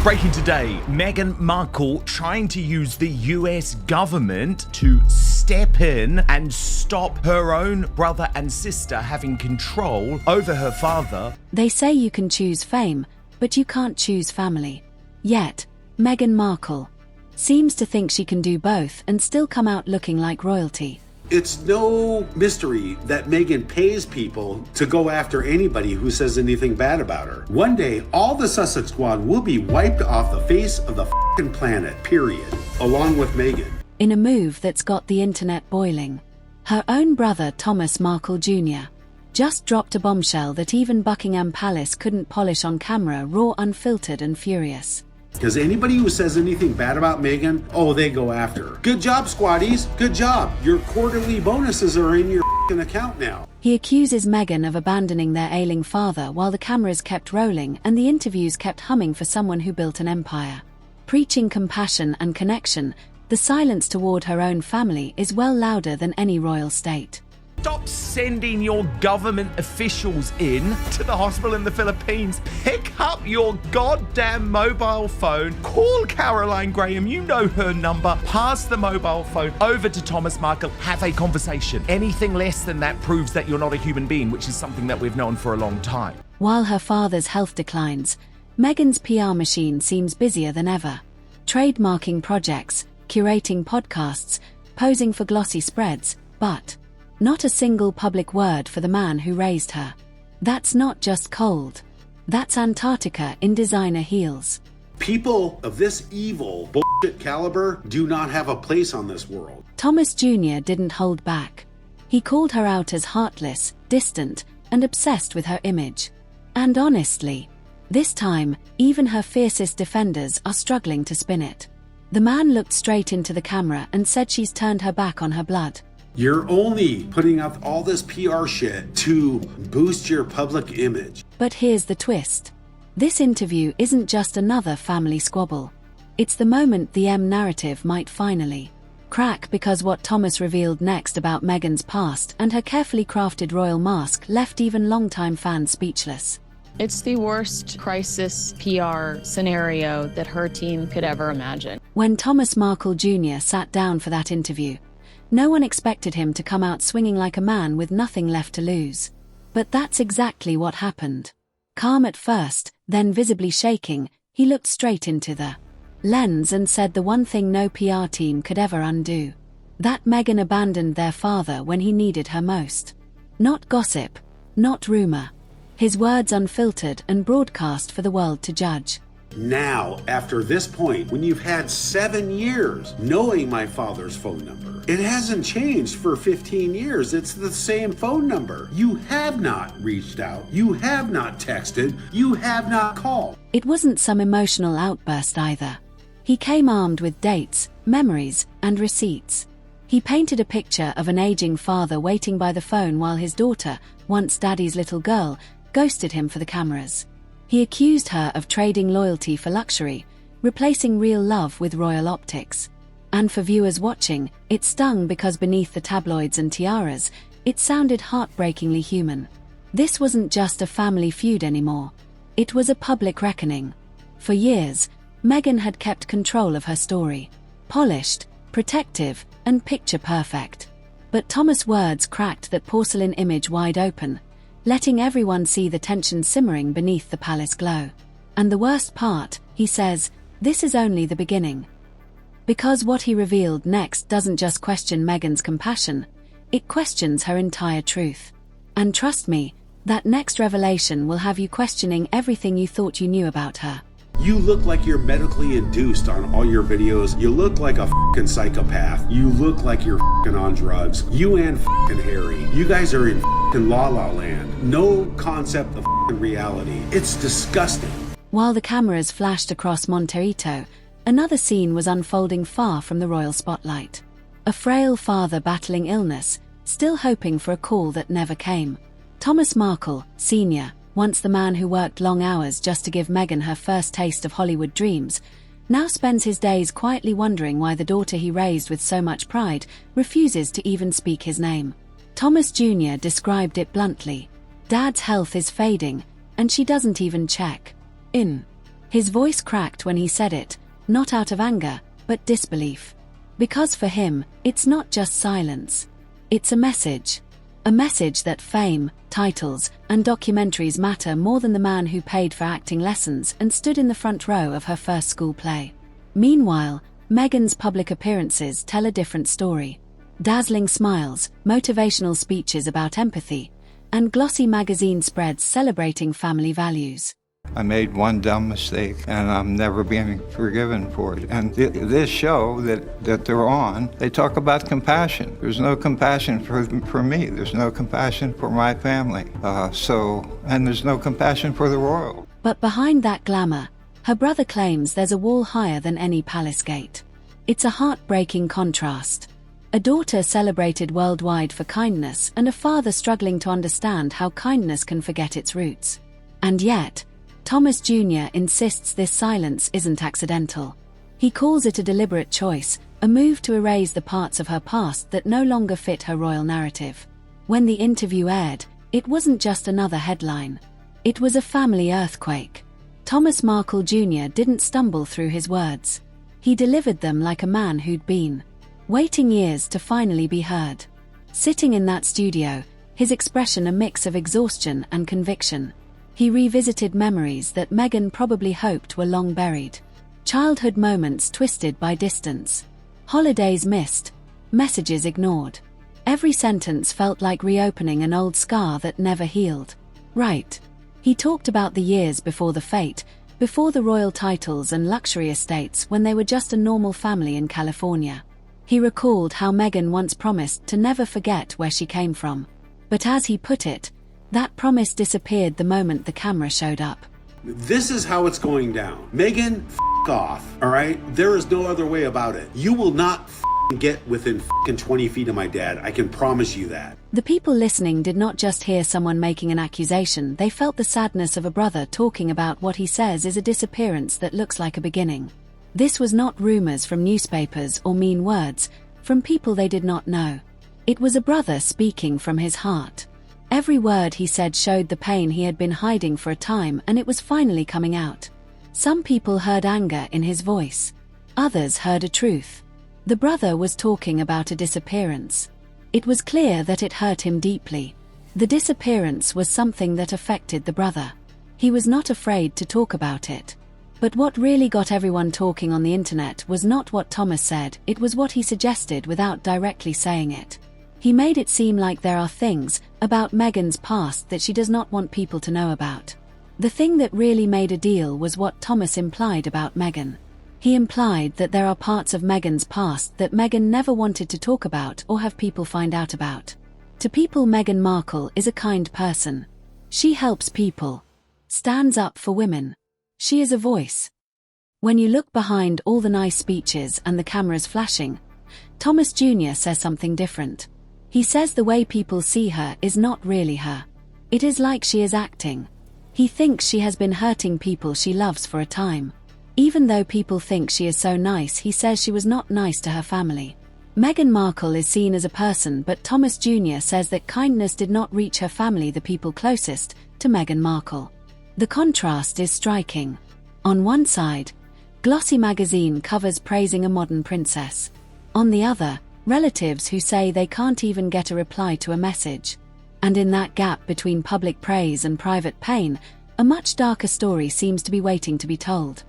Breaking today, Meghan Markle trying to use the US government to step in and stop her own brother and sister having control over her father. They say you can choose fame, but you can't choose family. Yet, Meghan Markle seems to think she can do both and still come out looking like royalty. It's no mystery that Meghan pays people to go after anybody who says anything bad about her. One day, all the Sussex squad will be wiped off the face of the f***ing planet, period, along with Meghan. In a move that's got the internet boiling, her own brother Thomas Markle Jr. just dropped a bombshell that even Buckingham Palace couldn't polish on camera, raw, unfiltered and furious. Because anybody who says anything bad about Meghan, oh, they go after her. Good job, squaddies. Good job. Your quarterly bonuses are in your f***ing account now. He accuses Meghan of abandoning their ailing father while the cameras kept rolling and the interviews kept humming for someone who built an empire. Preaching compassion and connection, the silence toward her own family is well louder than any royal state. Stop sending your government officials in to the hospital in the Philippines. Pick up your goddamn mobile phone. Call Caroline Graham. You know her number. Pass the mobile phone over to Thomas Markle. Have a conversation. Anything less than that proves that you're not a human being, which is something that we've known for a long time. While her father's health declines, Meghan's PR machine seems busier than ever. Trademarking projects, curating podcasts, posing for glossy spreads, but not a single public word for the man who raised her. That's not just cold. That's Antarctica in designer heels. People of this evil bullshit caliber do not have a place on this world. Thomas Jr. didn't hold back. He called her out as heartless, distant, and obsessed with her image. And honestly, this time, even her fiercest defenders are struggling to spin it. The man looked straight into the camera and said she's turned her back on her blood. You're only putting out all this PR shit to boost your public image. But here's the twist. This interview isn't just another family squabble. It's the moment the M narrative might finally crack, because what Thomas revealed next about Meghan's past and her carefully crafted royal mask left even longtime fans speechless. It's the worst crisis PR scenario that her team could ever imagine. When Thomas Markle Jr. sat down for that interview, no one expected him to come out swinging like a man with nothing left to lose. But that's exactly what happened. Calm at first, then visibly shaking, he looked straight into the lens and said the one thing no PR team could ever undo: that Meghan abandoned their father when he needed her most. Not gossip, not rumor. His words unfiltered and broadcast for the world to judge. Now, after this point, when you've had 7 years knowing my father's phone number, it hasn't changed for 15 years. It's the same phone number. You have not reached out. You have not texted. You have not called. It wasn't some emotional outburst either. He came armed with dates, memories, and receipts. He painted a picture of an aging father waiting by the phone while his daughter, once daddy's little girl, ghosted him for the cameras. He accused her of trading loyalty for luxury, replacing real love with royal optics. And for viewers watching, it stung because beneath the tabloids and tiaras, it sounded heartbreakingly human. This wasn't just a family feud anymore. It was a public reckoning. For years, Meghan had kept control of her story. Polished, protective, and picture perfect. But Thomas' words cracked that porcelain image wide open, letting everyone see the tension simmering beneath the palace glow. And the worst part, he says, this is only the beginning. Because what he revealed next doesn't just question Meghan's compassion, it questions her entire truth. And trust me, that next revelation will have you questioning everything you thought you knew about her. You look like you're medically induced on all your videos. You look like a fucking psychopath. You look like you're fucking on drugs. You and fucking Harry. You guys are in fucking la la land. No concept of fucking reality. It's disgusting. While the cameras flashed across Monterito, another scene was unfolding far from the royal spotlight. A frail father battling illness, still hoping for a call that never came. Thomas Markle, Sr., once the man who worked long hours just to give Meghan her first taste of Hollywood dreams, now spends his days quietly wondering why the daughter he raised with so much pride refuses to even speak his name. Thomas Jr. described it bluntly. Dad's health is fading, and she doesn't even check in. His voice cracked when he said it, not out of anger, but disbelief. Because for him, it's not just silence. It's a message. A message that fame, titles, and documentaries matter more than the man who paid for acting lessons and stood in the front row of her first school play. Meanwhile, Meghan's public appearances tell a different story. Dazzling smiles, motivational speeches about empathy, and glossy magazine spreads celebrating family values. I made one dumb mistake, and I'm never being forgiven for it. And this show that they're on, they talk about compassion. There's no compassion for me. There's no compassion for my family. And there's no compassion for the royal. But behind that glamour, her brother claims there's a wall higher than any palace gate. It's a heartbreaking contrast. A daughter celebrated worldwide for kindness and a father struggling to understand how kindness can forget its roots. And yet, Thomas Jr. insists this silence isn't accidental. He calls it a deliberate choice, a move to erase the parts of her past that no longer fit her royal narrative. When the interview aired, it wasn't just another headline. It was a family earthquake. Thomas Markle Jr. didn't stumble through his words. He delivered them like a man who'd been waiting years to finally be heard. Sitting in that studio, his expression a mix of exhaustion and conviction. He revisited memories that Meghan probably hoped were long buried. Childhood moments twisted by distance. Holidays missed. Messages ignored. Every sentence felt like reopening an old scar that never healed. Right. He talked about the years before the fate, before the royal titles and luxury estates when they were just a normal family in California. He recalled how Meghan once promised to never forget where she came from. But as he put it, that promise disappeared the moment the camera showed up. This is how it's going down. Meghan, f*** off, all right? There is no other way about it. You will not get within 20 feet of my dad. I can promise you that. The people listening did not just hear someone making an accusation, they felt the sadness of a brother talking about what he says is a disappearance that looks like a beginning. This was not rumors from newspapers or mean words from people they did not know. It was a brother speaking from his heart. Every word he said showed the pain he had been hiding for a time, and it was finally coming out. Some people heard anger in his voice. Others heard a truth. The brother was talking about a disappearance. It was clear that it hurt him deeply. The disappearance was something that affected the brother. He was not afraid to talk about it. But what really got everyone talking on the internet was not what Thomas said, it was what he suggested without directly saying it. He made it seem like there are things about Meghan's past that she does not want people to know about. The thing that really made a deal was what Thomas implied about Meghan. He implied that there are parts of Meghan's past that Meghan never wanted to talk about or have people find out about. To people, Meghan Markle is a kind person. She helps people. Stands up for women. She is a voice. When you look behind all the nice speeches and the cameras flashing, Thomas Jr. says something different. He says the way people see her is not really her. It is like she is acting. He thinks she has been hurting people she loves for a time. Even though people think she is so nice, he says she was not nice to her family. Meghan Markle is seen as a person, but Thomas Jr. says that kindness did not reach her family, the people closest to Meghan Markle. The contrast is striking. On one side, glossy magazine covers praising a modern princess. On the other, relatives who say they can't even get a reply to a message. And in that gap between public praise and private pain, a much darker story seems to be waiting to be told.